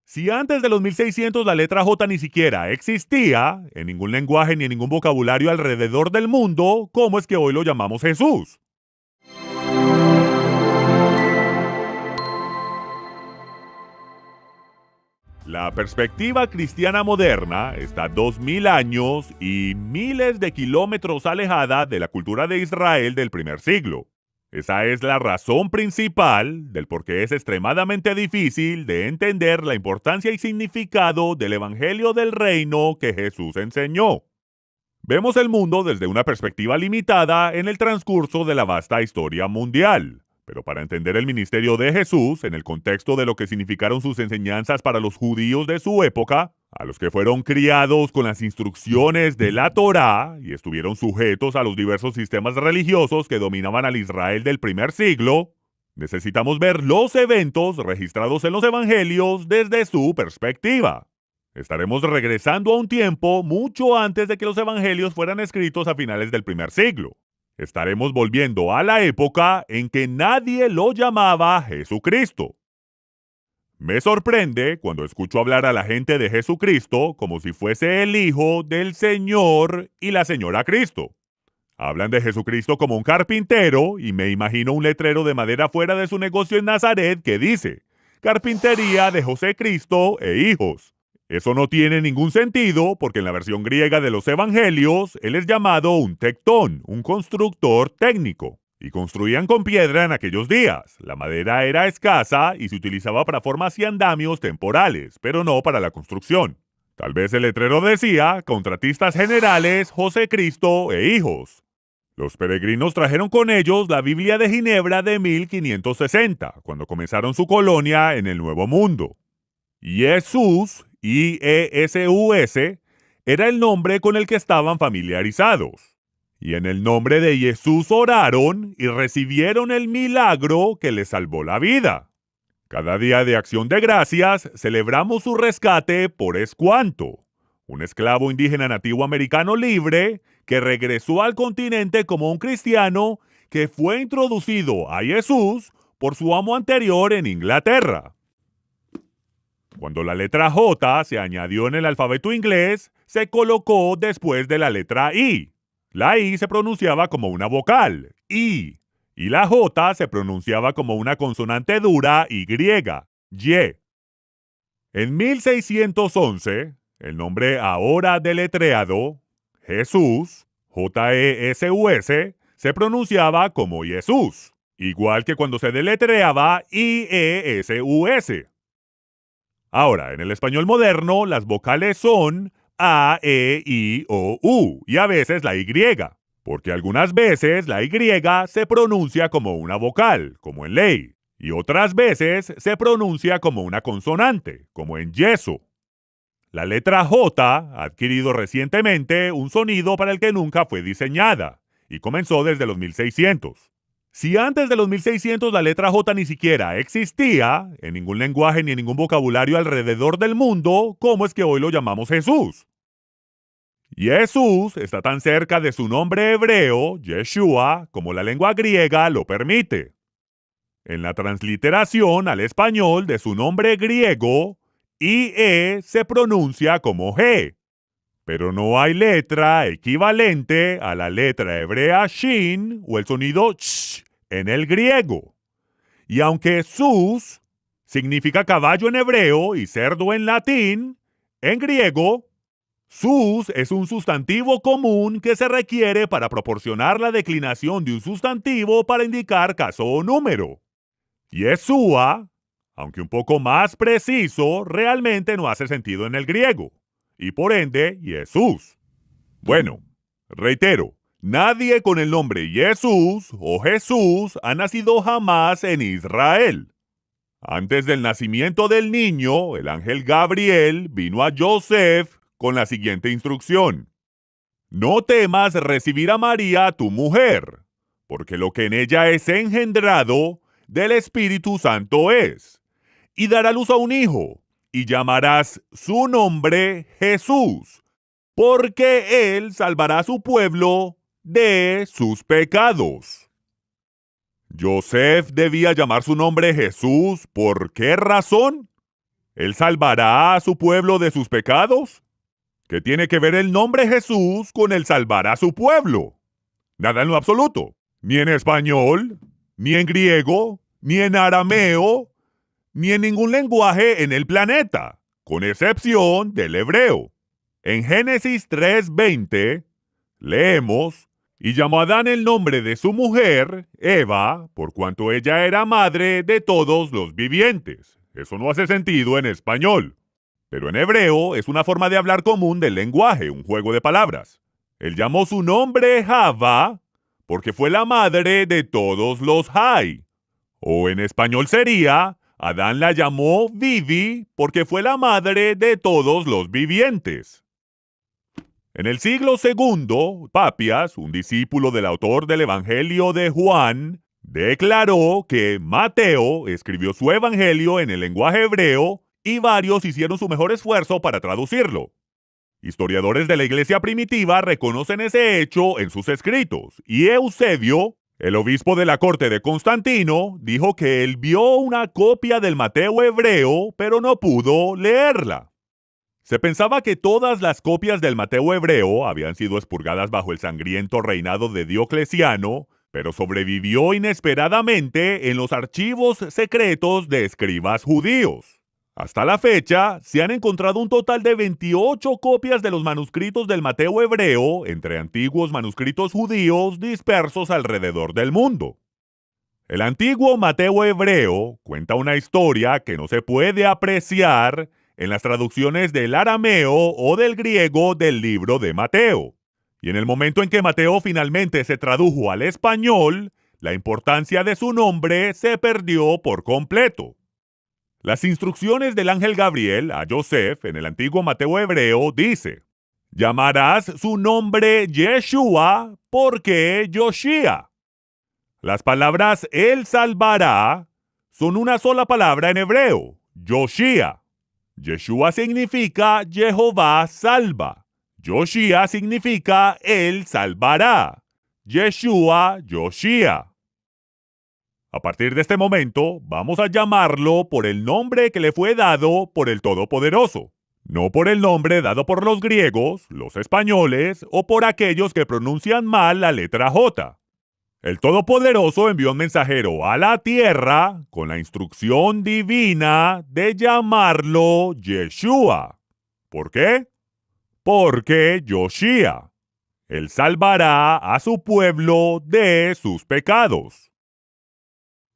Si antes de los 1600 la letra J ni siquiera existía, en ningún lenguaje ni en ningún vocabulario alrededor del mundo, ¿cómo es que hoy lo llamamos Jesús? La perspectiva cristiana moderna está 2000 años y miles de kilómetros alejada de la cultura de Israel del primer siglo. Esa es la razón principal del por qué es extremadamente difícil de entender la importancia y significado del Evangelio del Reino que Jesús enseñó. Vemos el mundo desde una perspectiva limitada en el transcurso de la vasta historia mundial. Pero para entender el ministerio de Jesús en el contexto de lo que significaron sus enseñanzas para los judíos de su época, a los que fueron criados con las instrucciones de la Torá y estuvieron sujetos a los diversos sistemas religiosos que dominaban al Israel del primer siglo, necesitamos ver los eventos registrados en los evangelios desde su perspectiva. Estaremos regresando a un tiempo mucho antes de que los evangelios fueran escritos a finales del primer siglo. Estaremos volviendo a la época en que nadie lo llamaba Jesucristo. Me sorprende cuando escucho hablar a la gente de Jesucristo como si fuese el hijo del Señor y la señora Cristo. Hablan de Jesucristo como un carpintero y me imagino un letrero de madera fuera de su negocio en Nazaret que dice: Carpintería de José Cristo e hijos. Eso no tiene ningún sentido porque en la versión griega de los evangelios, él es llamado un tectón, un constructor técnico. Y construían con piedra en aquellos días. La madera era escasa y se utilizaba para formas y andamios temporales, pero no para la construcción. Tal vez el letrero decía: contratistas generales, José Cristo e hijos. Los peregrinos trajeron con ellos la Biblia de Ginebra de 1560, cuando comenzaron su colonia en el Nuevo Mundo. Jesús, I-E-S-U-S, era el nombre con el que estaban familiarizados. Y en el nombre de Jesús oraron y recibieron el milagro que les salvó la vida. Cada día de acción de gracias celebramos su rescate por Escuanto, un esclavo indígena nativo americano libre que regresó al continente como un cristiano que fue introducido a Jesús por su amo anterior en Inglaterra. Cuando la letra J se añadió en el alfabeto inglés, se colocó después de la letra I. La I se pronunciaba como una vocal, I, y la J se pronunciaba como una consonante dura, Y, Y. En 1611, el nombre ahora deletreado, Jesús, J-E-S-U-S, se pronunciaba como Jesús, igual que cuando se deletreaba I-E-S-U-S. Ahora, en el español moderno, las vocales son A, E, I, O, U y a veces la Y, porque algunas veces la Y se pronuncia como una vocal, como en ley, y otras veces se pronuncia como una consonante, como en yeso. La letra J ha adquirido recientemente un sonido para el que nunca fue diseñada, y comenzó desde los 1600. Si antes de los 1600 la letra J ni siquiera existía, en ningún lenguaje ni en ningún vocabulario alrededor del mundo, ¿cómo es que hoy lo llamamos Jesús? Jesús está tan cerca de su nombre hebreo, Yeshua, como la lengua griega lo permite. En la transliteración al español de su nombre griego, IE se pronuncia como G, pero no hay letra equivalente a la letra hebrea Shin o el sonido ch en el griego. Y aunque sus significa caballo en hebreo y cerdo en latín, en griego, sus es un sustantivo común que se requiere para proporcionar la declinación de un sustantivo para indicar caso o número. Yeshua, aunque un poco más preciso, realmente no hace sentido en el griego, y por ende, Jesús. Bueno, reitero, nadie con el nombre Jesús o Jesús ha nacido jamás en Israel. Antes del nacimiento del niño, el ángel Gabriel vino a Joseph con la siguiente instrucción: no temas recibir a María, tu mujer, porque lo que en ella es engendrado del Espíritu Santo es, y dará luz a un hijo, y llamarás su nombre Jesús, porque él salvará a su pueblo de sus pecados. Joseph debía llamar su nombre Jesús, ¿por qué razón? ¿Él salvará a su pueblo de sus pecados? ¿Qué tiene que ver el nombre Jesús con el salvar a su pueblo? Nada en lo absoluto. Ni en español, ni en griego, ni en arameo, ni en ningún lenguaje en el planeta, con excepción del hebreo. En Génesis 3:20 leemos: y llamó a Adán el nombre de su mujer, Eva, por cuanto ella era madre de todos los vivientes. Eso no hace sentido en español. Pero en hebreo es una forma de hablar común del lenguaje, un juego de palabras. Él llamó su nombre Java porque fue la madre de todos los Jai. O en español sería: Adán la llamó Vivi porque fue la madre de todos los vivientes. En el siglo II, Papias, un discípulo del autor del Evangelio de Juan, declaró que Mateo escribió su evangelio en el lenguaje hebreo y varios hicieron su mejor esfuerzo para traducirlo. Historiadores de la iglesia primitiva reconocen ese hecho en sus escritos, y Eusebio, el obispo de la corte de Constantino, dijo que él vio una copia del Mateo hebreo, pero no pudo leerla. Se pensaba que todas las copias del Mateo hebreo habían sido expurgadas bajo el sangriento reinado de Diocleciano, pero sobrevivió inesperadamente en los archivos secretos de escribas judíos. Hasta la fecha, se han encontrado un total de 28 copias de los manuscritos del Mateo hebreo entre antiguos manuscritos judíos dispersos alrededor del mundo. El antiguo Mateo hebreo cuenta una historia que no se puede apreciar en las traducciones del arameo o del griego del libro de Mateo. Y en el momento en que Mateo finalmente se tradujo al español, la importancia de su nombre se perdió por completo. Las instrucciones del ángel Gabriel a Yosef en el antiguo Mateo hebreo dice: llamarás su nombre Yeshua porque Yoshia. Las palabras él salvará son una sola palabra en hebreo, Yoshia. Yeshua significa Jehová salva. Yoshia significa él salvará. Yeshua, Yoshia. A partir de este momento, vamos a llamarlo por el nombre que le fue dado por el Todopoderoso, no por el nombre dado por los griegos, los españoles o por aquellos que pronuncian mal la letra J. El Todopoderoso envió un mensajero a la tierra con la instrucción divina de llamarlo Yeshua. ¿Por qué? Porque Yoshia. Él salvará a su pueblo de sus pecados.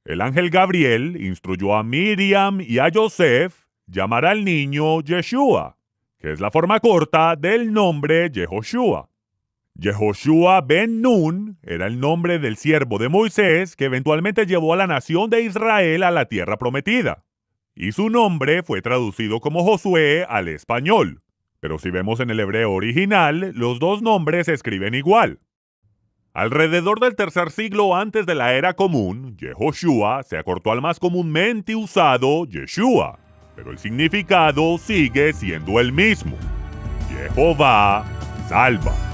El ángel Gabriel instruyó a Miriam y a Yosef llamar al niño Yeshua, que es la forma corta del nombre Yehoshua. Yehoshua ben Nun era el nombre del siervo de Moisés que eventualmente llevó a la nación de Israel a la tierra prometida. Y su nombre fue traducido como Josué al español. Pero si vemos en el hebreo original, los dos nombres se escriben igual. Alrededor del tercer siglo antes de la era común, Yehoshua se acortó al más comúnmente usado Yeshua, pero el significado sigue siendo el mismo: Jehová salva.